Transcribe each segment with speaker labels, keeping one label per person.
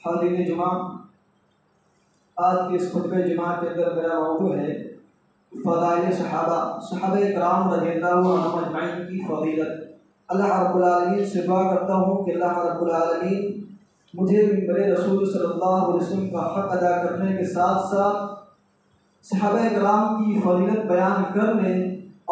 Speaker 1: حاضرین جمعہ، آج کے اس خطبہ جمعہ کے اندر میرا موضوع ہے فضائل صحابہ کرام رضی اللہ عنہم اجمعین کی فضیلت۔ اللہ رب العالمین سے دعا کرتا ہوں کہ اللہ رب العالمین مجھے منبر رسول صلی اللہ علیہ وسلم کا حق ادا کرنے کے ساتھ ساتھ صحابہ کرام کی فضیلت بیان کرنے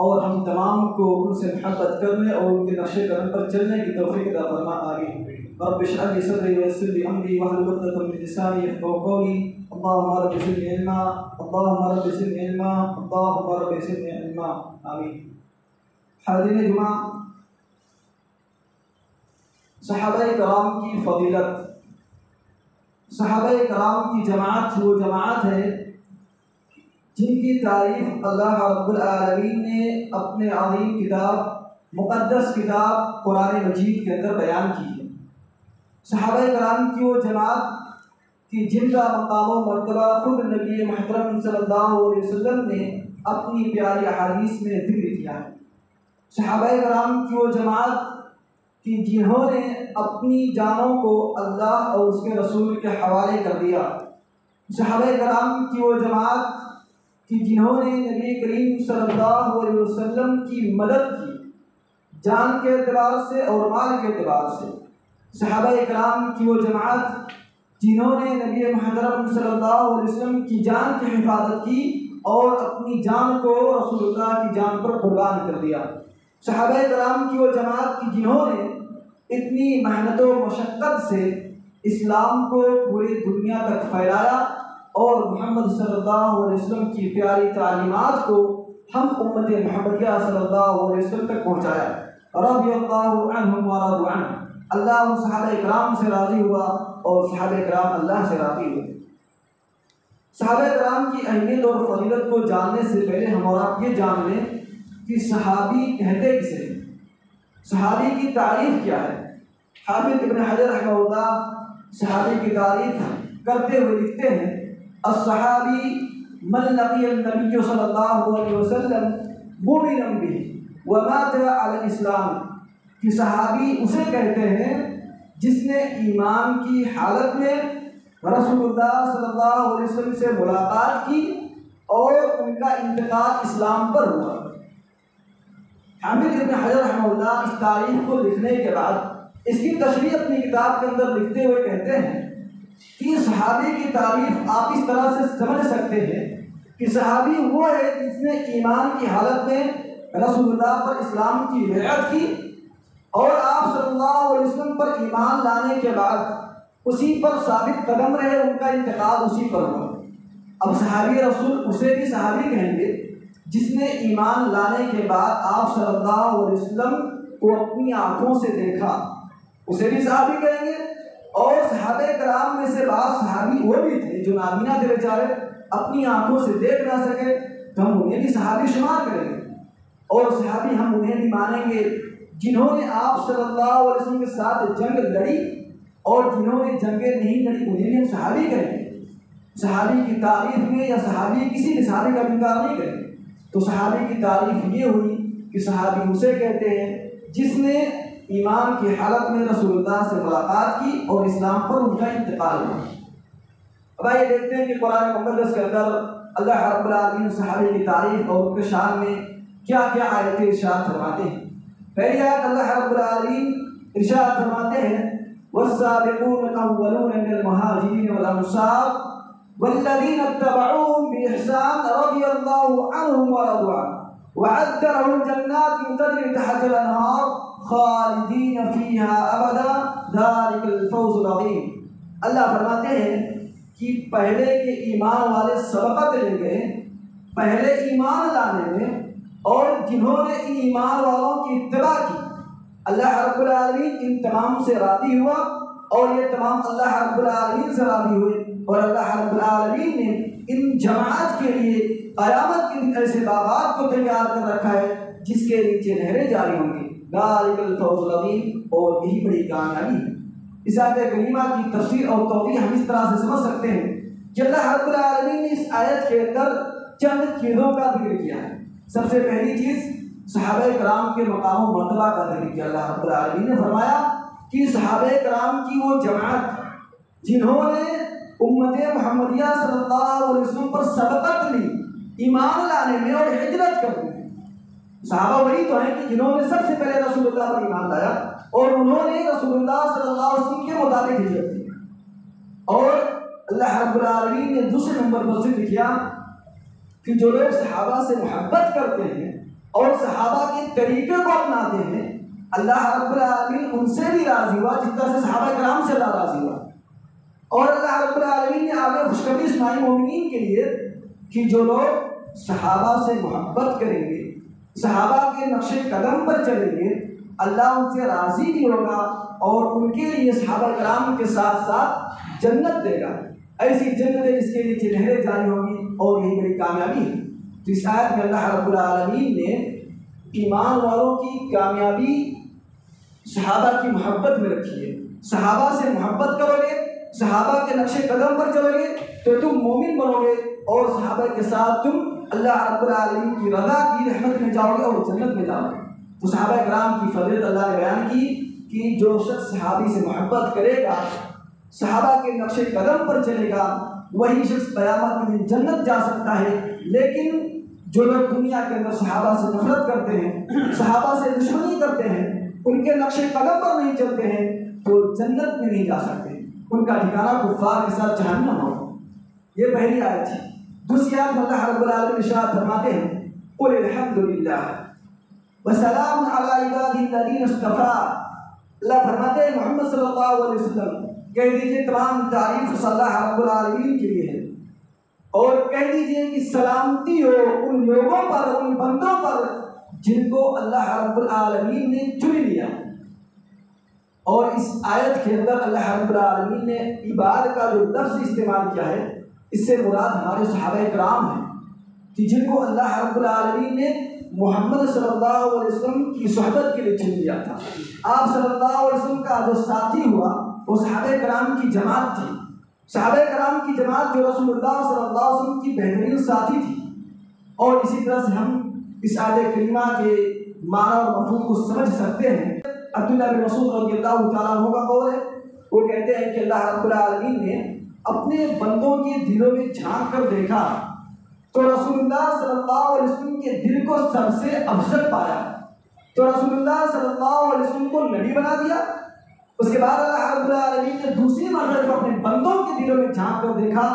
Speaker 1: اور ہم تمام کو ان سے محبت کرنے اور ان کے نقش قدم پر چلنے کی توفیق عطا فرما۔ آمین۔ رب اشرح لي صدري ويسر لي امري واحلل عقدة من لساني يفقهوا قولي اللهم رب زدني علما اللهم رب زدني علما اللهم رب زدني علما آمین۔ حاضرین جمعہ، صحابہ کرام کی فضیلت، صحابہ کرام کی جماعت وہ جماعت ہے جن کی تعریف اللہ رب العالمین نے اپنے عظیم کتاب مقدس کتاب قرآن مجید کے اندر بیان کی ہے۔ صحابہ کرام کی وہ جماعت کہ جن کا مقام و مرتبہ خود نبی محترم صلی اللہ علیہ وسلم نے اپنی پیاری احادیث میں ذکر کیا ہے۔ صحابہ کرام کی وہ جماعت کہ جنہوں نے اپنی جانوں کو اللہ اور اس کے رسول کے حوالے کر دیا۔ صحابہ کرام کی وہ جماعت کہ جنہوں نے نبی کریم صلی اللہ علیہ وسلم کی مدد کی، جان کے اعتبار سے اور مال کے اعتبار سے۔ صحابہ کرام کی وہ جماعت جنہوں نے نبی محترم صلی اللہ علیہ وسلم کی جان کی حفاظت کی اور اپنی جان کو رسول اللہ کی جان پر قربان کر دیا۔ صحابہ کرام کی وہ جماعت کی جنہوں نے اتنی محنت و مشقت سے اسلام کو پوری دنیا تک پھیلایا اور محمد صلی اللہ علیہ وسلم کی پیاری تعلیمات کو ہم امت محمدیہ صلی اللہ علیہ وسلم تک پہنچایا۔ رضی اللہ عنہم ورضوا عنہ، اللہ ان صحابہ کرام سے راضی ہوا اور صحابہ کرام اللہ سے راضی ہوئے۔ صحابہ کرام کی اہمیت اور فضیلت کو جاننے سے پہلے ہم اور آپ یہ جان لیں کہ صحابی کہتے کسے ہیں، صحابی کی تعریف کیا ہے۔ حافظ ابن حجر رحمہ اللہ صحابی کی تعریف کرتے ہوئے لکھتے ہیں: الصحابی من لقی النبی صلی اللہ علیہ وسلم مؤمنا به ومات علی الاسلام، کہ صحابی اسے کہتے ہیں جس نے ایمان کی حالت میں رسول اللہ صلی اللہ علیہ وسلم سے ملاقات کی اور ان کا انتقال اسلام پر ہوا۔ حامد ابن حجر رحمہ اللہ اس تعریف کو لکھنے کے بعد اس کی تشریح اپنی کتاب کے اندر لکھتے ہوئے کہتے ہیں کہ صحابی کی تعریف آپ اس طرح سے سمجھ سکتے ہیں کہ صحابی وہ ہے جس نے ایمان کی حالت میں رسول اللہ پر اسلام کی بیعت کی اور آپ صلی اللہ علیہ وسلم پر ایمان لانے کے بعد اسی پر ثابت قدم رہے، ان کا انتقال اسی پر ہوا۔ اب صحابی رسول اسے بھی صحابی کہیں گے جس نے ایمان لانے کے بعد آپ صلی اللہ علیہ وسلم کو اپنی آنکھوں سے دیکھا، اسے بھی صحابی کہیں گے۔ اور صحابہ کرام میں سے بعض صحابی وہ بھی تھے جو نابینا تھے بیچارے، اپنی آنکھوں سے دیکھ نہ سکے، تو ہم انہیں بھی صحابی شمار کریں گے۔ اور صحابی ہم انہیں بھی مانیں گے جنہوں نے آپ صلی اللہ علیہ وسلم کے ساتھ جنگ لڑی اور جنہوں نے جنگیں نہیں لڑی انہیں بھی ہم صحابی کہیں گے۔ صحابی کی تعریف میں یا صحابی کسی بھی صحابی کا انکار نہیں کریں گے۔ تو صحابی کی تعریف یہ ہوئی کہ صحابی اسے کہتے ہیں جس نے ایمان کی حالت میں رسول اللہ سے ملاقات کی اور اسلام پر ان کا انتقال ہوا۔ اب آئیے دیکھتے ہیں کہ قرآن مقدس کے اندر اللہ رب العالمین صحابی کی تعریف اور ان کے شان میں کیا کیا آیتیں ارشاد فرماتے ہیں۔ پہلی آیت اللہ رب العالمین ارشاد فرماتے ہیں: والسابقون الاولون من المہاجرین والانصار والذین اتبعوهم بإحسان رضی اللہ عنہم ورضوا عنہ وأعد لهم جنات تجری تحت الانہار خالدین فیہا ابدا ذلک الفوز العظیم۔ اللہ فرماتے ہیں کہ پہلے کے ایمان والے سبقت لے گئے پہلے ایمان لانے میں، اور جنہوں نے ان ایمان والوں کی اتباع کی، اللہ رب العالمین ان تمام سے راضی ہوا اور یہ تمام اللہ رب العالمین سے راضی ہوئے، اور اللہ رب العالمین نے ان جماعت کے لیے قیامت کے ایسے باغات کو تیار کر رکھا ہے جس کے نیچے نہریں جاری ہوں گی۔ ذالک الفوز العظیم، اور یہی بڑی کامیابی ہے۔ اس آیت کریمہ کی تفسیر اور توضیح ہم اس طرح سے سمجھ سکتے ہیں کہ اللہ رب العالمین نے اس آیت کے اندر چند چیزوں کا ذکر کیا ہے۔ سب سے پہلی چیز صحابہ کرام کے مقام و مرتبہ کا ذکر کیا۔ اللہ رب العالمین نے فرمایا کہ صحابہ کرام کی وہ جماعت جنہوں نے امت محمدیہ صلی اللہ علیہ وسلم پر سبقت لی ایمان لانے میں اور ہجرت کرنے میں۔ صحابہ وہی تو ہیں کہ جنہوں نے سب سے پہلے رسول اللہ پر ایمان لایا اور انہوں نے رسول اللہ صلی اللہ علیہ وسلم کے مطابق ہجرت کی۔ اور اللہ رب العالمین نے دوسرے نمبر پر ذکر کیا کہ جو لوگ صحابہ سے محبت کرتے ہیں اور صحابہ کے طریقے کو اپناتے ہیں، اللہ رب العالمین ان سے بھی راضی ہوا جس طرح سے صحابہ کرام سے اللہ راضی ہوا۔ اور اللہ رب العالمین نے آگے خوشخبری سنائی مومنین کے لیے کہ جو لوگ صحابہ سے محبت کریں گے، صحابہ کے نقش قدم پر چلیں گے، اللہ ان سے راضی بھی ہوگا اور ان کے لیے صحابہ کرام کے ساتھ ساتھ جنت دے گا، ایسی جنت ہے جس کے لیے نہریں جاری ہوں گی، اور یہی بڑی کامیابی ہے۔ تو اس آیت میں اللہ رب العالمین نے ایمان والوں کی کامیابی صحابہ کی محبت میں رکھی ہے۔ صحابہ سے محبت کرو گے، صحابہ کے نقش قدم پر چلو گے تو تم مومن بنو گے، اور صحابہ کے ساتھ تم اللہ رب العالمین کی رضا کی رحمت میں جاؤ گے اور جنت میں جاؤ گے۔ تو صحابہ کرام کی فضیلت اللہ نے بیان کی کہ جو شخص صحابی سے محبت کرے گا، صحابہ کے نقش قدم پر چلے گا، وہی شخص قیامت کے دن جنت جا سکتا ہے۔ لیکن جو لوگ دنیا کے اندر صحابہ سے نفرت کرتے ہیں، صحابہ سے دشمنی کرتے ہیں، ان کے نقش قدم پر نہیں چلتے ہیں، تو جنت میں نہیں جا سکتے، ان کا ٹھکانہ کفار کے ساتھ جہنم ہوگا۔ یہ پہلی آیت تھی۔ دوسری آیت میں اللہ رب العالمین ارشاد فرماتے ہیں قل الحمد للہ وسلام علی عبادہ الذین اصطفیٰ۔ اللہ فرماتے ہیں محمد صلی اللہ علیہ وسلم کہہ دیجئے تمام تعریف اللہ رب العالمین کے لیے ہے، اور کہہ دیجئے کہ سلامتی ہو ان لوگوں پر، ان بندوں پر جن کو اللہ رب العالمین نے چن لیا۔ اور اس آیت کے اندر اللہ رب العالمین نے عباد کا جو لفظ استعمال کیا ہے، اس سے مراد ہمارے صحابہ کرام ہیں کہ جن کو اللہ رب العالمین نے محمد صلی اللہ علیہ وسلم کی صحبت کے لیے چن لیا تھا۔ آپ صلی اللہ علیہ وسلم کا جو ساتھی ہوا وہ صحابہ کرام کی جماعت تھی، صحابہ کرام کی جماعت جو رسول اللہ صلی اللہ علیہ وسلم کی بہترین ساتھی تھی۔ اور اسی طرح سے ہم اس آیت کریمہ کے معنی اور مفہوم کو سمجھ سکتے ہیں۔ عبداللہ بن مسعود رضی اللہ تعالیٰ عنہ کا قول ہے، وہ کہتے ہیں کہ اللہ رب العالمین نے اپنے بندوں کے دلوں میں جھانک کر دیکھا تو رسول اللہ صلی اللہ علیہ وسلم کے دل کو سب سے افضل پایا، تو رسول اللہ صلی اللہ علیہ وسلم کو نبی بنا دیا۔ اس کے بعد اللہ رب العالمین نے دوسری مرتبہ جب اپنے بندوں کے دلوں میں جھانک کر دیکھا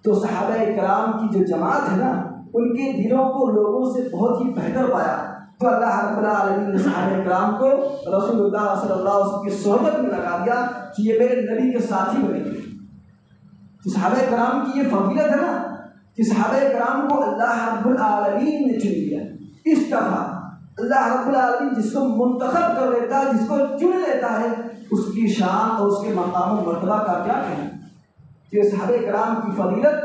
Speaker 1: تو صحابہ کرام کی جو جماعت ہے نا، ان کے دلوں کو لوگوں سے بہت ہی بہتر پایا، تو اللہ رب العالمین نے صحابہ کرام کو رسول اللہ صلی اللہ علیہ وسلم کی صحبت میں لگا دیا کہ یہ میرے نبی کے ساتھی بنے گے۔ تو صحابہ کرام کی یہ فضیلت ہے نا کہ صحابہ کرام کو اللہ رب العالمین نے چن لیا۔ اس طرح اللہ رب العالمین جس کو منتخب کر لیتا ہے، جس کو چن لیتا ہے، اس کی شان اور اس کے مقام و مرتبہ کا کیا کہیں کہ صحابہ کرام کی فضیلت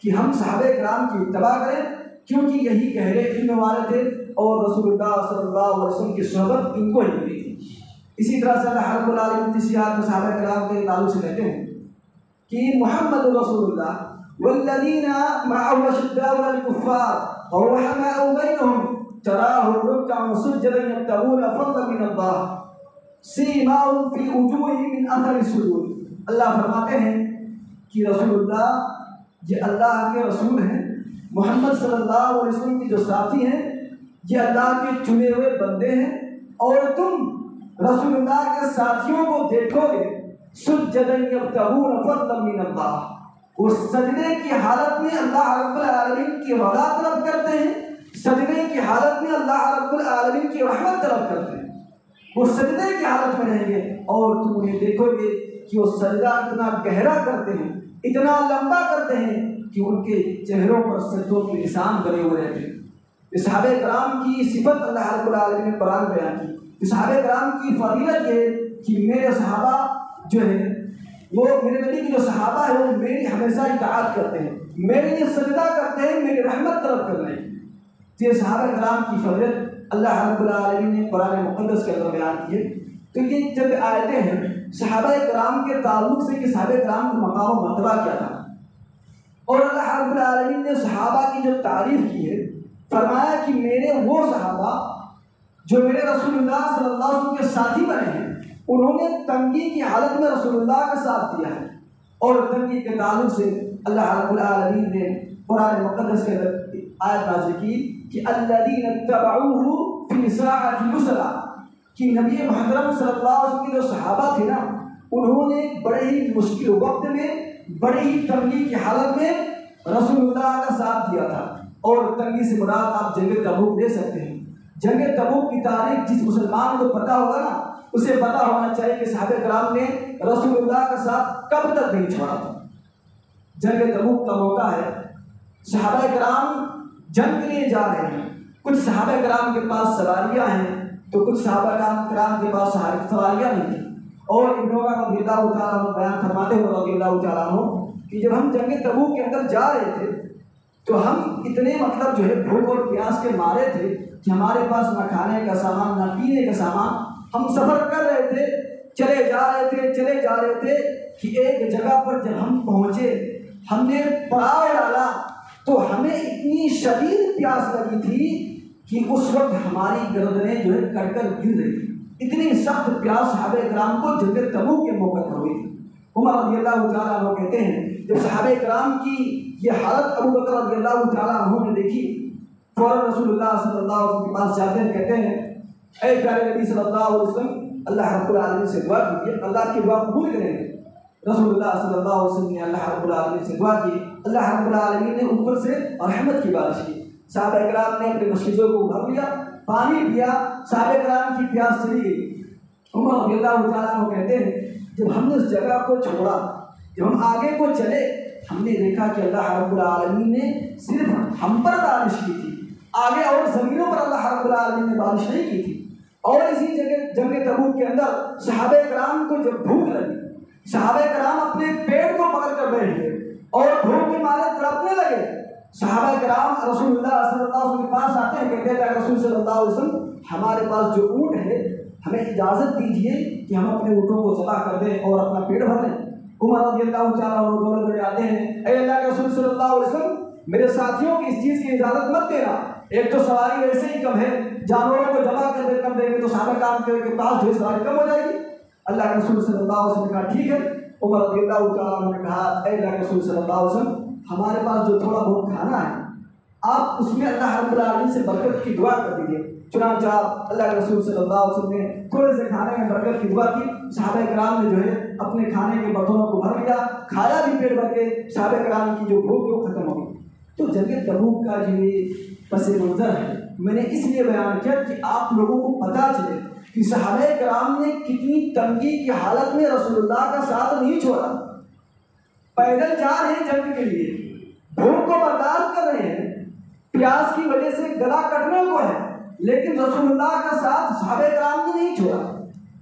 Speaker 1: کہ ہم صحابہ کرام کی اتباع کریں، کیونکہ یہی گہرے علم والے تھے اور رسول اللہ صلی اللہ علیہ وسلم کی صحبت ان کو ہی ملی تھی۔ اسی طرح سے اللہ رب العالمین تیسری آیت میں صحابہ کرام کے تعلق سے کہتے ہیں کہ محمد رسول اللہ والذین معه اشداء علی الکفار رحماء بینہم تراہم رکعا سجدا یبتغون فضلا من اللہ سیماہم فی وجوہہم من اثر السجود۔ اللہ فرماتے ہیں کہ رسول اللہ یہ اللہ کے رسول ہیں، محمد صلی اللہ علیہ وسلم کی جو ساتھی ہیں یہ اللہ کے چنے ہوئے بندے ہیں، اور تم رسول اللہ کے ساتھیوں کو دیکھو گے سجدا یبتغون فضلا من اللہ، وہ سجدے کی حالت میں اللہ رب العالمین کی رضا طلب کرتے ہیں، سجدے کی حالت میں اللہ رب العالمین کی رحمت طلب کرتے ہیں۔ وہ سجدے کی حالت میں رہیں گے اور تم انہیں دیکھو گے کہ وہ سجدہ اتنا گہرا کرتے ہیں، اتنا لمبا کرتے ہیں کہ ان کے چہروں پر سجدوں کے نشان بنے ہوئے رہتے ہیں۔ صحابہ کرام کی صفت اللہ رب العالمین نے قرآن بیان کی۔ صحابہ کرام کی فضیلت یہ کہ میرے صحابہ جو ہیں وہ میرے نبی کے جو صحابہ ہیں وہ میری ہمیشہ اطاعت کرتے ہیں، میرے لیے سجدہ کرتے ہیں، میری رحمت طلب کر رہے ہیں۔ یہ صحابہ کرام کی فضیلت اللہ رب العالمین نے قرآن مقدس کے اندر بیان کی ہے۔ تو یہ چند آیتیں ہیں صحابہ کرام کے تعلق سے کہ صحابہ کرام کا مقام و مرتبہ کیا تھا، اور اللہ رب العالمین نے صحابہ کی جو تعریف کی ہے فرمایا کہ میرے وہ صحابہ جو میرے رسول اللہ صلی اللہ علیہ وسلم کے ساتھی بنے ہیں، انہوں نے تنگی کی حالت میں رسول اللہ کا ساتھ دیا ہے، اور تنگی کے تعلق سے اللہ رب العالمین نے قرآن مقدس کے آیت نازل کی کہ الذین اتبعوہ فی ساعۃ العسرہ، کہ نبی محترم صلی اللہ علیہ وسلم کے جو صحابہ تھے نا، انہوں نے بڑے ہی مشکل وقت میں، بڑے ہی تنگی کی حالت میں رسول اللہ کا ساتھ دیا تھا۔ اور تنگی سے مراد آپ جنگ تبوک لے سکتے ہیں۔ جنگ تبوک کی تاریخ جس مسلمان کو پتہ ہوگا نا، اسے پتہ ہونا چاہیے کہ صحابہ کرام نے رسول اللہ کا ساتھ کب تک نہیں چھوڑا تھا۔ جنگ تبوک کا موقع ہے، صحابہ کرام جنگ کے لیے جا رہے ہیں، کچھ صحابہ کرام کے پاس سواریاں ہیں تو کچھ صحابہ کرام کے پاس سواریاں نہیں تھیں۔ اور ابن عمر رضی اللہ تعالیٰ عنہ بیان فرماتے ہوئے رضی اللہ تعالیٰ عنہ کہ جب ہم جنگ تبوک کے اندر جا رہے تھے تو ہم اتنے جو ہے بھوک اور پیاس کے مارے تھے کہ ہمارے پاس نہ کھانے کا سامان نہ پینے کا سامان۔ ہم سفر کر رہے تھے، چلے جا رہے تھے کہ ایک جگہ پر جب ہم پہنچے، ہم نے پڑاؤ ڈالا تو ہمیں اتنی شدید پیاس لگی تھی کہ اس وقت ہماری گردنیں جو ہے کٹ کر گر رہی تھی۔ اتنی سخت پیاس صحابہ کرام کو جنگ تبوک کے موقع پر ہوئی تھی۔ عمر رضی اللہ تعالیٰ عنہ کہتے ہیں جب صحابہ کرام کی یہ حالت ابو بکر رضی اللہ تعالیٰ عنہ نے دیکھی، فوراً رسول اللہ صلی اللہ علیہ وسلم کے پاس جاتے ہیں، کہتے ہیں اے پیارے نبی صلی اللہ علیہ وسلم، اللہ رب العالمین سے دعا کیجیے، اللہ کی دعا قبول کریں گے۔ رسول اللہ صلی اللہ علیہ وسلم نے اللہ رب العالمین سے دعا کی، اللہ رب العالمین نے اوپر سے رحمت کی بارش کی۔ صحابہ کرام نے اپنے مشکلوں کو بھر لیا، پانی پیا، صحابہ کرام کی پیاس چلی گئی۔ عمر رضی اللہ تعالیٰ عنہ کہتے ہیں جب ہم نے اس جگہ کو چھوڑا، جب ہم آگے کو چلے، ہم نے دیکھا کہ اللہ رب العالمین نے صرف ہم پر بارش کی تھی، آگے اور زمینوں پر اللہ رب العالمین نے بارش نہیں کی تھی۔ اور اسی جگہ جنگ تبوک کے اندر صحابہ کرام کو جب بھوک لگی، صحابہ کرام اپنے پیٹ کو پکڑ کر بیٹھ گئے اور بھوک کے مارے تڑپنے لگے۔ صحابہ کرام رسول اللہ صلی اللہ علیہ وسلم کے پاس آتے ہیں، کہتے ہیں رسول صلی اللہ علیہ وسلم، ہمارے پاس جو اونٹ ہے ہمیں اجازت دیجیے کہ ہم اپنے اونٹوں کو ذبح کر دیں اور اپنا پیٹ بھر لیں۔ عمر رضی اللہ تعالیٰ عنہ دوڑے آتے ہیں، اے اللہ کے رسول صلی اللہ علیہ وسلم، میرے ساتھیوں کی اس چیز کی اجازت مت دینا، ایک تو سواری ویسے ہی کم ہے، جانوروں کو جمع کر دیں گے تو صحابہ کرام کے پاس جو سواری کم ہو جائے گی۔ اللہ کے رسول صلی اللہ علیہ وسلم نے کہا ٹھیک ہے۔ عمر رضی اللہ تعالیٰ عنہ نے کہا اے اللہ کے رسول صلی اللہ علیہ وسلم، ہمارے پاس جو تھوڑا بہت کھانا ہے آپ اس میں اللہ رب العالمین سے برکت کی دعا کر دیجیے۔ چنانچہ اللہ کے رسول صلی اللہ علیہ وسلم نے تھوڑے سے کھانے میں برکت کی دعا کی۔ صحابہ کرام نے جو ہے اپنے کھانے کے برتنوں کو بھر لیا، کھایا بھی پیٹ بھر کے، صحابہ کرام کی جو بھوک ہے وہ ختم ہو گئی۔ تو جنگ تبوک کا جو یہ پس منظر ہے میں نے اس لیے بیان کیا کہ آپ لوگوں کو پتہ چلے کہ صحابہ کرام نے کتنی تنگی کی حالت میں رسول اللہ کا ساتھ نہیں چھوڑا۔ پیدل جا رہے ہیں جنگ کے لیے، بھوک کو برداشت کر رہے ہیں، پیاس کی وجہ سے گلا کٹنے کو ہے، لیکن رسول اللہ کا ساتھ صحابہ کرام نے نہیں چھوڑا۔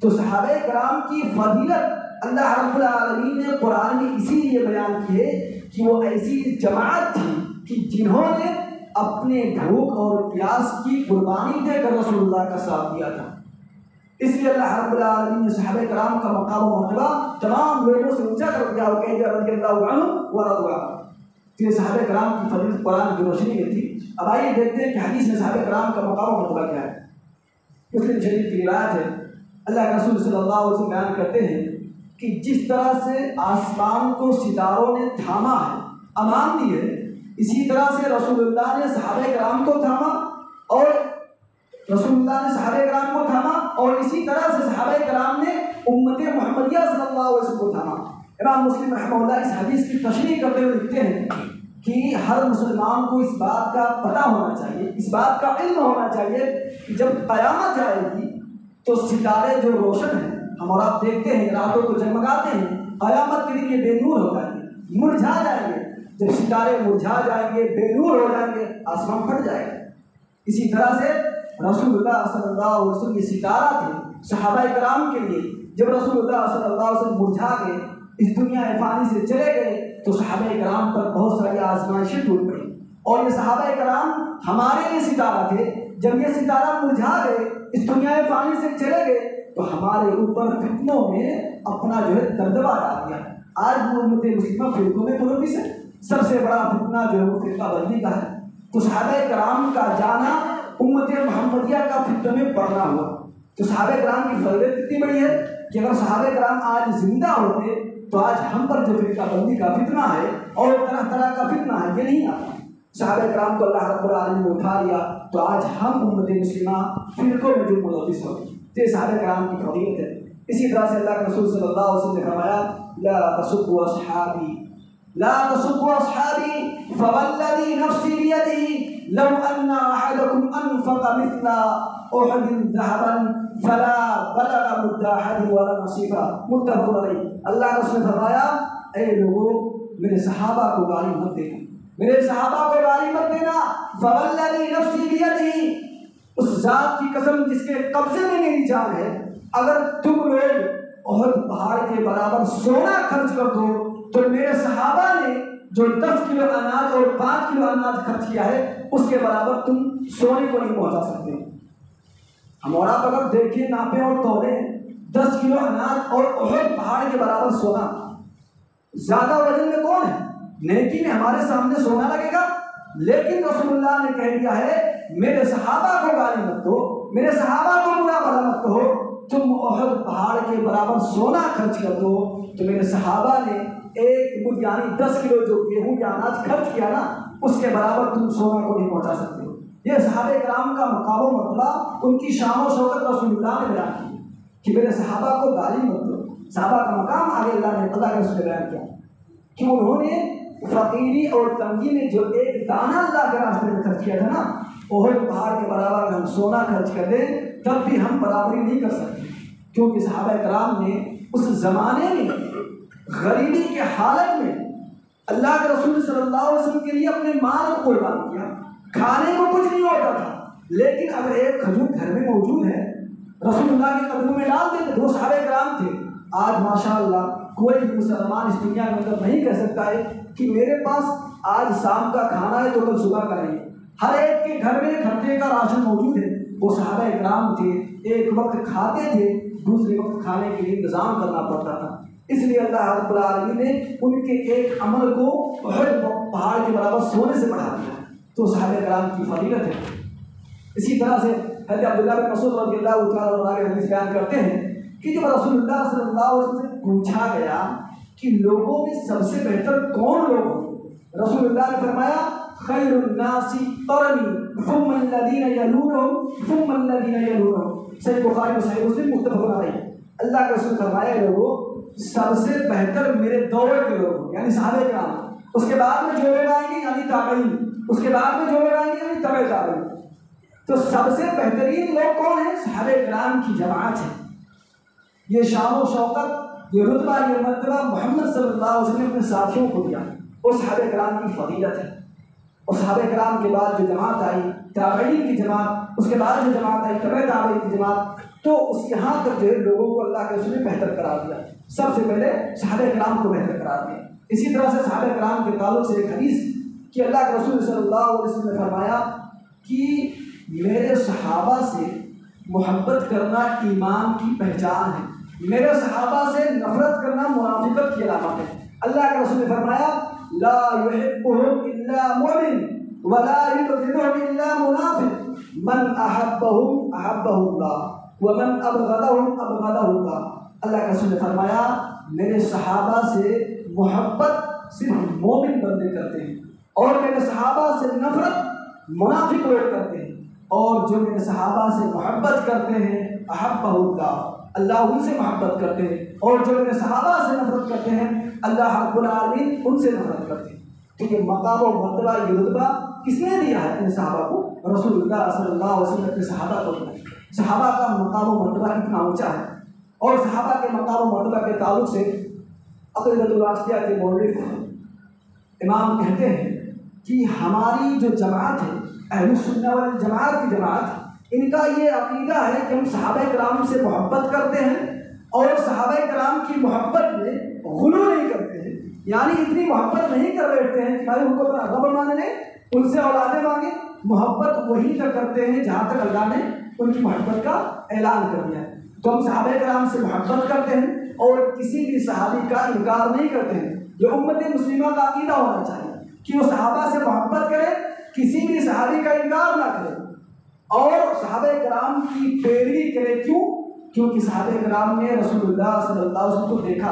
Speaker 1: تو صحابہ کرام کی فضیلت اللہ رب العالمین نے قرآن میں اسی لیے بیان کی ہے کہ وہ ایسی جماعت تھی کہ جنہوں نے اپنے بھوک اور پیاس کی قربانی دے کر رسول اللہ کا ساتھ دیا تھا۔ اس لیے اللہ رب العالمین نے صحابہ کرام کا مقام و مرتبہ تمام لوگوں سے اونچا کر دیا اور کہہ دیا رضی اللہ عنہ ورضوا عنہ۔ کہ صحابہ کرام کی فضیلت قرآن کی روشنی میں تھی۔ اب آئیے دیکھتے ہیں کہ حدیث میں صحابہ کرام کا مقام و مرتبہ کیا ہے۔ مسلم شریف کی روایت ہے، اللہ کے رسول صلی اللہ علیہ وسلم بیان کرتے ہیں کہ جس طرح سے آسمان کو ستاروں نے تھاما ہے، امان دی ہے، اسی طرح سے رسول اللہ نے صحابہ کرام کو تھاما اور اسی طرح سے صحابہ کرام نے امت محمدیہ صلی اللہ علیہ وسلم کو تھاما۔ امام مسلم رحمہ اللہ اس حدیث کی تشریح کرتے ہوئے لکھتے ہیں کہ ہر مسلمان کو اس بات کا پتہ ہونا چاہیے، اس بات کا علم ہونا چاہیے کہ جب قیامت آئے گی تو ستارے جو روشن ہیں، ہم اور آپ دیکھتے ہیں راتوں کو جگمگاتے ہیں، قیامت کے دن یہ بے نور ہو جائیں گے، مرجھا جائیں گے۔ جب ستارے مرجھا جائیں گے، بے نور ہو جائیں گے، آسمان پھٹ جائے گا۔ اسی طرح سے رسول اللہ صلی اللہ علیہ وسلم یہ ستارہ تھے صحابہ کرام کے لیے۔ جب رسول اللہ صلی اللہ علیہ وسلم مرجھا گئے، اس دنیا فانی سے چلے گئے، تو صحابہ کرام پر بہت ساری آزمائشیں ٹوٹ پڑی، اور یہ صحابہ کرام ہمارے لیے ستارہ تھے۔ جب یہ ستارہ مرجھا گئے، اس دنیا فانی سے چلے گئے، تو ہمارے اوپر فتنوں نے اپنا جو ہے دبدبہ ڈال دیا۔ آج امت مسلمہ فرقوں میں تنوع ہے، سب سے بڑا فتنہ جو ہے وہ فرقہ بندی کا ہے۔ تو صحابہ کرام کا جانا امت محمدیہ کا فتنہ میں پڑنا ہوا۔ تو صحابہ کرام کی فضیلت کتنی بڑی ہے کہ اگر صحابہ کرام آج زندہ ہوتے تو آج ہم پر جو فرقہ بندی کا فتنہ ہے اور طرح طرح کا فتنہ ہے یہ نہیں آتا۔ صحابہ کرام کو اللہ رب العالمین نے اٹھا لیا تو آج ہم امت مسلمہ فرقوں میں جو ملوث ہو گئے، یہ صحابہ کرام کی فضیلت ہے۔ اسی طرح سے اللہ کے رسول صلی اللہ علیہ وسلم نے فرمایا لا تسبوا اصحابی لا تسبوا اصحابی فوالذی نفسی بیدہ لو ان احدکم انفق مثل احد ذهبا فلا بلغ مد احد ولا نصیفا، متفق علیہ۔ اللہ کے رسول نے فرمایا اے لوگوں میرے صحابہ کو گالی مت دینا، میرے صحابہ کو گالی مت دینا، فوالذی نفسی بیدہ، اس ذات کی قسم جس کے قبضے میں میری جان ہے، اگر تم لوگ احد پہاڑ کے برابر سونا خرچ کر دو تو میرے صحابہ نے جو 10 کلو اناج اور 5 کلو اناج خرچ کیا ہے اس کے برابر تم سونے کو نہیں پہنچا سکتے۔ ہم اور آپ اگر دیکھیں ناپیں اور تولیں 10 کلو اناج اور احد پہاڑ کے برابر سونا، زیادہ وزن میں کون ہے؟ نیکی میں ہمارے سامنے سونا لگے گا، لیکن رسول اللہ نے کہہ دیا ہے میرے صحابہ کو گالی مت دو، میرے صحابہ کو برا بھلا مت کہو، تم احد پہاڑ کے برابر سونا خرچ کر دو تو میرے صحابہ نے ایک مد یعنی 10 کلو جو گیہوں یا اناج خرچ کیا نا اس کے برابر تم سونا کو نہیں پہنچا سکتے۔ یہ صحابہ کرام کا مقام و مرتبہ، ان کی شان و شوکت رسول اللہ نے بیان کی کہ میرے صحابہ کو گالی مت دو۔ صحابہ کا مقام آگے اللہ نے پتہ کر بیان کیا کہ انہوں نے فقیری اور تنگی میں جو ایک دانہ اللہ کے راستے میں خرچ کیا تھا نا، احد پہاڑ کے برابر اگر ہم سونا خرچ کر دیں تب بھی ہم برابری نہیں کر سکتے، کیونکہ صحابہ کرام نے اس زمانے میں غریبی کے حالت میں اللہ کے رسول صلی اللہ علیہ وسلم کے لیے اپنے مال کو قربان کیا، کھانے کو کچھ نہیں ہوتا تھا، لیکن اگر ایک کھجور گھر میں موجود ہے رسول اللہ کے قدموں میں ڈال دیتے، وہ صحابہ کرام تھے۔ آج ماشاءاللہ کوئی بھی مسلمان اس دنیا میں اندر نہیں کہہ سکتا ہے کہ میرے پاس آج شام کا کھانا ہے تو کل صبح کا نہیں۔ ہر ایک کے گھر میں ایک ہفتے کا راشن موجود ہے۔ وہ صحابہ کرام تھے، ایک وقت کھاتے تھے، دوسرے وقت کھانے کے لیے انتظام کرنا پڑتا تھا، اس لیے اللہ رب العالمین نے ان کے ایک عمل کو احد پہاڑ کے برابر سونے سے بڑھا دیا، تو صحابہ کرام کی فضیلت ہے۔ اسی طرح سے حضرت عبداللہ بن مسعود رضی اللہ تعالیٰ عنہ حدیث بیان کرتے ہیں کہ جب رسول اللہ صلی اللہ علیہ وسلم سے پوچھا گیا کہ لوگوں میں سب سے بہتر کون لوگ ہیں، رسول اللہ نے فرمایا خیر الناس قرنی ثم الذین یلونہم ثم الذین یلونہم، صحیح بخاری و صحیح مسلم متفق علیہ۔ اللہ کے رسول نے فرمایا لوگوں سب سے بہتر میرے دور کے لوگ یعنی صحابہ کرام، اس کے بعد میں جو لوگ آئیں گے یعنی تابعین، اس کے بعد میں جو لوگ آئیں گے یعنی تبع تابعین۔ تو سب سے بہترین لوگ کون ہیں؟ صحابہ کرام کی جماعت ہے۔ یہ شان و شوکت، یہ رتبہ، یہ مرتبہ محمد صلی اللہ علیہ وسلم نے اپنے ساتھیوں کو دیا، وہ صحابہ کرام کی فضیلت ہے۔ اور صحابہ کرام کے بعد جو جماعت آئی تابعین کی جماعت، اس کے بعد جو جماعت آئی تبع تابعین کی جماعت، تو اس یہاں تک جو ہے لوگوں کو اللہ کے رسول نے بہتر قرار دیا، سب سے پہلے صحابہ کرام کو بہتر قرار دیا۔ اسی طرح سے صحابہ کرام کے تعلق سے ایک حدیث کہ اللہ کے رسول صلی اللہ علیہ وسلم نے فرمایا کہ میرے صحابہ سے محبت کرنا ایمان کی پہچان ہے، میرے صحابہ سے نفرت کرنا منافقت کی علامت ہے۔ اللہ کے رسول نے فرمایا لا يحبهم الا مؤمن ولا يبغضهم الا منافق، من احبهم احبه الله ومن ابغضهم ابغضه الله۔ اللہ کے رسول نے فرمایا میرے صحابہ سے محبت صرف مومن بندے کرتے ہیں، اور میرے صحابہ سے نفرت منافق لوگ کرتے ہیں، اور جو میرے صحابہ سے محبت کرتے ہیں احبہ اللہ، اللہ ان سے محبت کرتے ہیں، اور جو میرے صحابہ سے نفرت کرتے ہیں اللہ رب العالمین ان سے نفرت کرتے ہیں۔ تو یہ مقام و مرتبہ، یہ رتبہ کس نے دیا ہے اپنے صحابہ کو؟ رسول اللہ صلی اللہ علیہ وسلم نے اپنے صحابہ کو دیا۔ صحابہ کا مقام و مرتبہ اتنا اونچا ہے، اور صحابہ کے مقام و مرتبہ کے تعلق سے عقیدۃ الواسطیہ کے مورخ امام کہتے ہیں کہ ہماری جو جماعت ہے اہل سنہ والجماعت کی جماعت، ان کا یہ عقیدہ ہے کہ ہم صحابہ کرام سے محبت کرتے ہیں اور صحابہ کرام کی محبت میں غلو نہیں کرتے ہیں، یعنی اتنی محبت نہیں کر بیٹھتے ہیں کہ بھائی ان کو اپنا رب مان لیں، ان سے اولادیں مانگیں۔ محبت وہیں تک کرتے ہیں جہاں تک اللہ نے ان کی محبت کا اعلان کر دیا ہے۔ تو ہم صحابہ کرام سے محبت کرتے ہیں اور کسی بھی صحابی کا انکار نہیں کرتے ہیں۔ یہ امت مسلمہ کا عقیدہ ہونا چاہیے کہ وہ صحابہ سے محبت کرے، کسی بھی صحابی کا انکار نہ کرے، اور صحابہ کرام کی پیروی کرے۔ کیوں؟ کیونکہ صحابہ کرام نے رسول اللہ صلی اللہ علیہ وسلم کو دیکھا،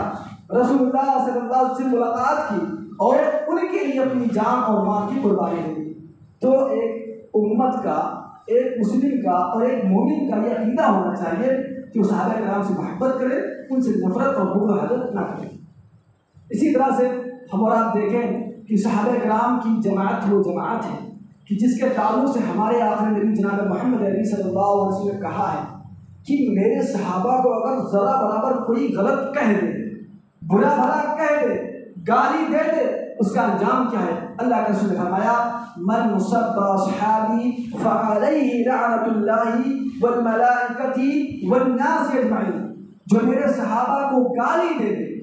Speaker 1: رسول اللہ صلی اللہ علیہ وسلم سے ملاقات کی اور ان کے لیے اپنی جان اور مال کی قربانی دی۔ تو ایک امت کا، ایک مسلم کا اور ایک مومن کا یہ عقیدہ ہونا چاہیے کہ وہ صحابہ کرام سے محبت کرے، ان سے نفرت اور بغض و حسد نہ کرے۔ اسی طرح سے ہم اور آپ دیکھیں کہ صحابہ کرام کی جماعت وہ جماعت ہے کہ جس کے تعلق سے ہمارے آخری نبی جناب محمد عربی صلی اللہ علیہ وسلم نے کہا ہے کہ میرے صحابہ کو اگر ذرا برابر کوئی غلط کہہ دے، برا بھلا کہہ دے، گالی دے دے، اس کا انجام کیا ہے؟ اللہ کے رسول نے فرمایا من سب اصحابی فعلیہ لعنت اللہ والملائکۃ والناس اجمعین، جو میرے صحابہ کو گالی دے دے،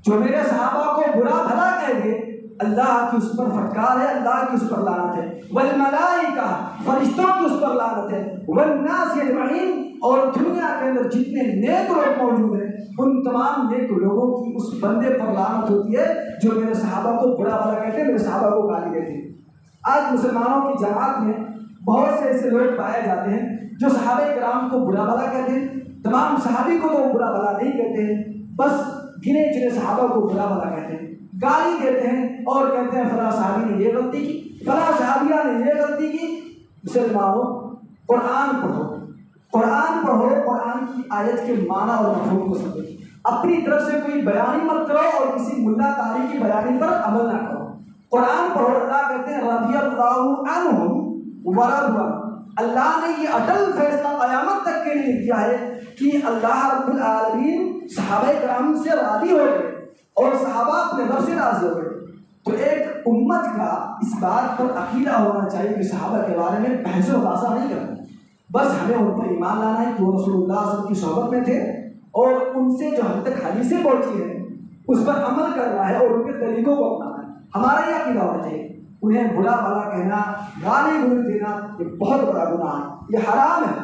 Speaker 1: جو میرے صحابہ کو برا بھلا کہہ دے، اللہ کی اس پر پھٹکار ہے، اللہ کی اس پر لعنت ہے، والملائکہ فرشتوں کی اس پر لعنت ہے، والناس اجمعین اور دنیا کے اندر جتنے نیک لوگ موجود ہیں ان تمام نیک لوگوں کی اس بندے پر لعنت ہوتی ہے جو میرے صحابہ کو برا بھلا کہتے ہیں، میرے صحابہ کو گالی دیتے ہیں۔ آج مسلمانوں کی جماعت میں بہت سے ایسے لوگ پائے جاتے ہیں جو صحابہ کرام کو برا بھلا کہتے ہیں، تمام صحابی کو تو برا بھلا نہیں کہتے ہیں، بس گنے چنے صحابہ کو برا بھلا کہتے ہیں، گالی دیتے ہیں اور کہتے ہیں فلاں صحابی نے یہ غلطی کی، فلاں صحابیہ نے یہ غلطی کی۔ مسلمانوں قرآن پڑھو، قرآن پڑھو، قرآن کی آیت کے معنی اور مفہوم کو سمجھو، اپنی طرف سے کوئی بیانی مت کرو اور کسی ملا قاری کی بیانی پر عمل نہ کرو۔ قرآن پڑھو، اللہ کہتے ہیں رضی اللہ عنہم ورضوا، اللہ نے یہ اٹل فیصلہ قیامت تک کے لیے کیا ہے کہ اللہ رب العالمین صحابہ کرام سے راضی ہو گئے اور صحابہ اپنے رب سے راضی ہو گئے۔ تو ایک امت کا اس بات پر عقیدہ ہونا چاہیے کہ صحابہ کے بارے میں بحث و مباحثہ نہیں کرنا، بس ہمیں ان پر ایمان لانا ہے کہ وہ رسول اللہ صلی اللہ علیہ وسلم کی صحبت میں تھے اور ان سے جو ہم تک حدیثیں پہنچی ہیں اس پر عمل کرنا ہے اور ان کے طریقوں کو اپنانا ہے۔ ہمارا یہ عقیدہ ہونا چاہیے۔ انہیں برا بھلا کہنا، گالی گلوچ دینا یہ بہت بڑا گناہ ہے، یہ حرام ہے،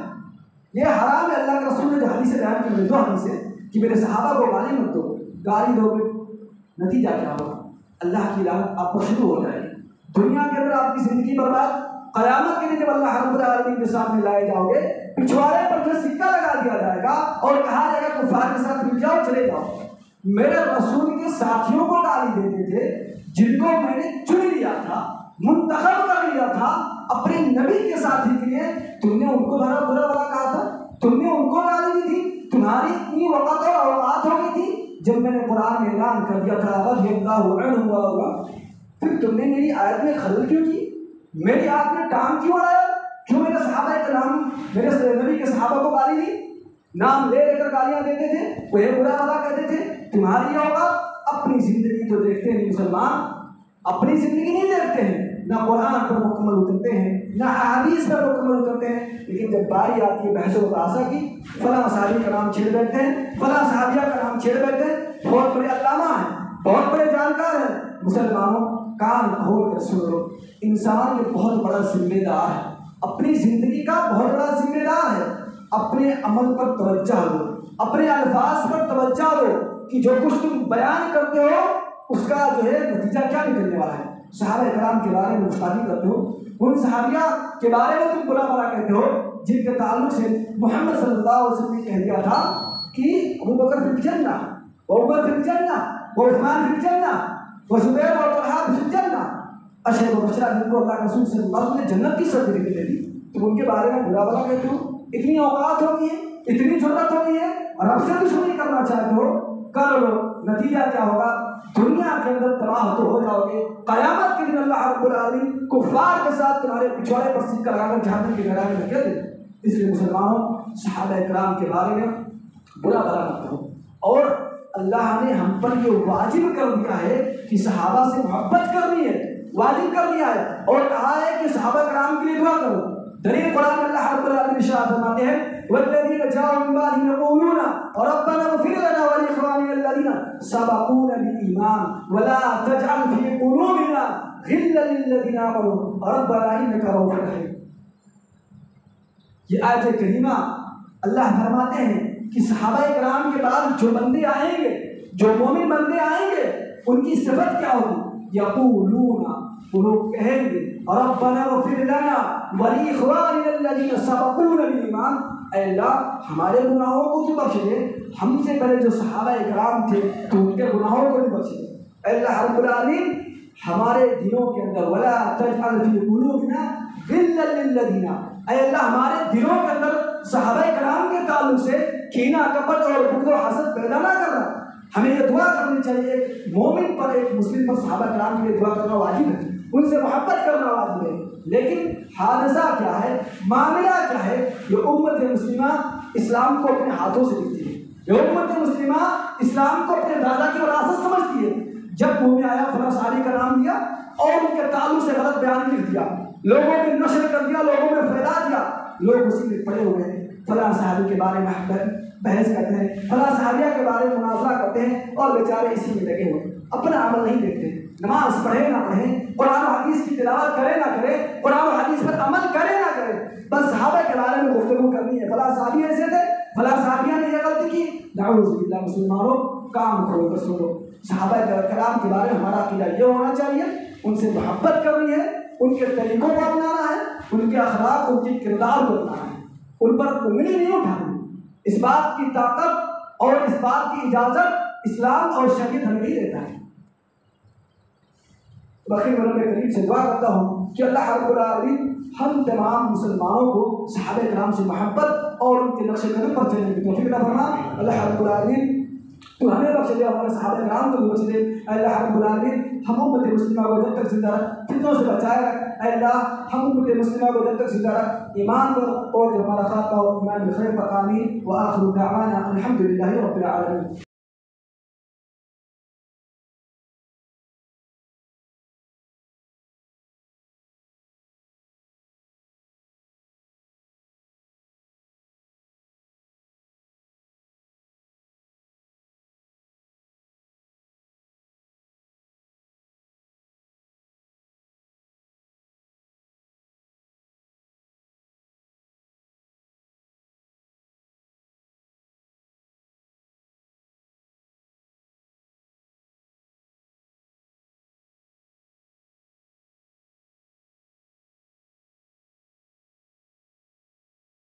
Speaker 1: یہ حرام ہے۔ اللہ کے رسول نے جو حدیث بیان کی، میرے دو حدیث ہے کہ میرے صحابہ کو گالی مت دو، گالی دو گے نتیجہ کیا ہوگا؟ اللہ کی لعنت آپ پر شروع ہو جائے گی، دنیا کے اندر آپ کی زندگی برباد، قیامت کے دن جب اللہ رب العالمین کے سامنے لائے جاؤ گے پچھواڑے پر جو سکہ لگا دیا جائے گا اور کہا جائے گا کفار کے ساتھ مل جاؤ چلے جاؤ۔ میرے رسول کے ساتھیوں کو گالی دیتے تھے جن کو میں نے چن لیا تھا، منتخب کر لیا تھا اپنے نبی کے ساتھی کے لیے، تم نے ان کو بڑا برا بلا کہا تھا، تم نے ان کو گالی دی تھی، تمہاری اتنی وقت اور اوقات ہو گئی تھی جب میں نے قرآن میں اعلان کر دیا تھا رضی اللہ عنہ ورضوا، پھر تم نے میری آیت میں خلل کیوں کی؟ میری آیت میں ٹانگ کیوں آیا؟ کیوں میرے صحابہ کرام، میرے نبی کے صحابہ کو گالی دی؟ نام لے کر گالیاں دیتے تھے، وہ برا بلا کہتے تھے۔ تمہاری اوقات اپنی زندگی تو دیکھتے ہیں مسلمان، اپنی زندگی نہیں دیکھتے ہیں، نہ قرآن پر مکمل اترتے ہیں نہ احادیث پر مکمل اترتے ہیں، لیکن جب باری آتی ہے بحث و مباحثہ کی، فلاں صحابی کا نام چھیڑ بیٹھتے ہیں، فلاں صحابیہ کا نام چھیڑ بیٹھتے ہیں، بہت بڑے علامہ ہیں، بہت بڑے جانکار ہیں۔ مسلمانوں کان کھول کر سن لو، انسان یہ بہت بڑا ذمہ دار ہے، اپنی زندگی کا بہت بڑا ذمہ دار ہے۔ اپنے عمل پر توجہ دو، اپنے الفاظ پر توجہ دو کہ جو کچھ تم بیان کرتے ہو اس کا جو ہے نتیجہ کیا نکلنے والا ہے۔ صحابہ کرام کے بارے میں گستاخی کرتے ہو، ان صحابیہ کے بارے میں تم برا بھلا کہتے ہو جن کے تعلق سے محمد صلی اللہ علیہ وسلم نے کہہ دیا تھا کہ ابو بکر فی الجنہ وعمر فی الجنہ وعثمان فی الجنہ وزبیر وطلحہ فی الجنہ، اشہر مبشرہ جن کو اللہ کے رسول صلی اللہ علیہ وسلم نے جنت کی سرٹیفکیٹ دے دی، تم ان کے بارے میں برا بھلا کہتے ہو۔ اتنی اوقات ہوگی ہے، اتنی ضرورت ہوگی ہے اور رب سے دشمنی کرنا چاہتے ہو، کر لو، نتیجہ کیا ہوگا؟ دنیا کے اندر تباہ تو ہو جاؤ گے، قیامت کے دن اللہ رب العالمین کفار کے ساتھ تمہارے پچھواڑے پر سکہ لگا کر جہنم کے گہرائے میں دھکیل دے۔ اس لیے مسلمانوں صحابہ کرام کے بارے میں برا بھلا مت کرو، اور اللہ نے ہم پر یہ واجب کر دیا ہے کہ صحابہ سے محبت کرنی ہے، واجب کر دیا ہے اور کہا ہے کہ صحابہ کرام کے لیے دعا کرو۔ دلیل قرآن میں اللہ رب العالمین ارشاد فرماتے ہیں والذین جاءوا من بعدهم یقولون ربنا اغفر لنا ولإخواننا الذین سبقونا بالایمان ولا تجعل في قلوبنا غلا للذین آمنوا ربنا انک رؤوف رحیم۔ یہ آیت کریمہ اللہ فرماتے ہیں کہ صحابہ کرام کے بعد جو بندے آئیں گے، جو مومن بندے آئیں گے، ان کی صفت کیا ہوگی؟ یقولون، وہ لوگ کہیں گے ربنا اغفر لنا ولإخواننا الذین سبقونا بالایمان، اے اللہ ہمارے گناہوں کو تو بخش دے، ہم سے پہلے جو صحابہ اکرام تھے تو ان کے گناہوں کو بھی بخش دے۔ اے اللہ رب العالمین ہمارے دلوں کے اندر ولا تجعل فی قلوبنا غلا للذین، اے اللہ ہمارے دلوں کے اندر صحابہ کرام کے تعلق سے کینہ، کپٹ اور بغض و حسد پیدا نہ کرنا۔ ہمیں یہ دعا کرنی چاہیے، ایک مومن پر، ایک مسلم پر صحابہ کرام کے لیے دعا کرنا واجب ہے، ان سے محبت کرنا واجب ہے۔ لیکن حادثہ کیا ہے، معاملہ کیا ہے، یہ امت مسلمہ اسلام کو اپنے ہاتھوں سے دیتی ہے، یہ امت مسلمہ اسلام کو اپنے دادا کی وراثت سمجھتی ہے۔ جب منہ میں آیا فلاں صحابی کا نام لیا اور ان کے تعلق سے غلط بیان لکھ دیا، لوگوں میں نشر کر دیا، لوگوں میں پھیلا دیا، لوگ اسی میں پڑے ہوئے ہیں، فلاں صحابی کے بارے میں بحث کرتے ہیں، فلاں صحابیہ کے بارے میں مناظرہ کرتے ہیں اور بیچارے اسی میں لگے ہوئے، اپنا عمل نہیں دیکھتے، نماز پڑھے نہ پڑھیں، قرآن و حدیث کی تلاوت کرے نہ کرے، قرآن و حدیث پر عمل کرے نہ کرے، بس صحابہ کے بارے میں گفتگو کرنی ہے، فلاں صحابی ایسے تھے، فلاں صحابیہ نے یہ غلطی کی۔ نعوذ باللہ، مسلمانوں کام کھول کر سنو، صحابہ کرام کے بارے میں ہمارا عقیدہ یہ ہونا چاہیے، ان سے محبت کرنی ہے، ان کے طریقوں کو اپنانا ہے، ان کے اخلاق، ان کے کردار کو اپنانا ہے، ان پر انگلی نہیں اٹھانی۔ اس بات کی طاقت اور اس بات کی اجازت اسلام اور شریعت ہمیں نہیں دیتا ہے۔ باقی میں رب کریم سے دعا کرتا ہوں کہ اللہ رب العالمین ہم تمام مسلمانوں کو صحابہ کرام سے محبت اور ان کے نقش قدم پر چلنے کی توفیق عطا فرما۔ اللہ رب العالمین تو ہمیں بخش دے، ہمارے صحابہ کرام کو بھی بخش دے۔ اللہ رب العالمین ہم امت مسلمہ کو جب تک زندہ رکھ، فتنوں سے بچائے رکھ۔ اے اللہ ہم امت مسلمہ کو جب تک زندہ رکھ، ایمان پر اور جو ہمارا خاتمہ ہو ایمان بخیر پر آمین۔ وآخر دعوانا الحمد للہ رب العالمین۔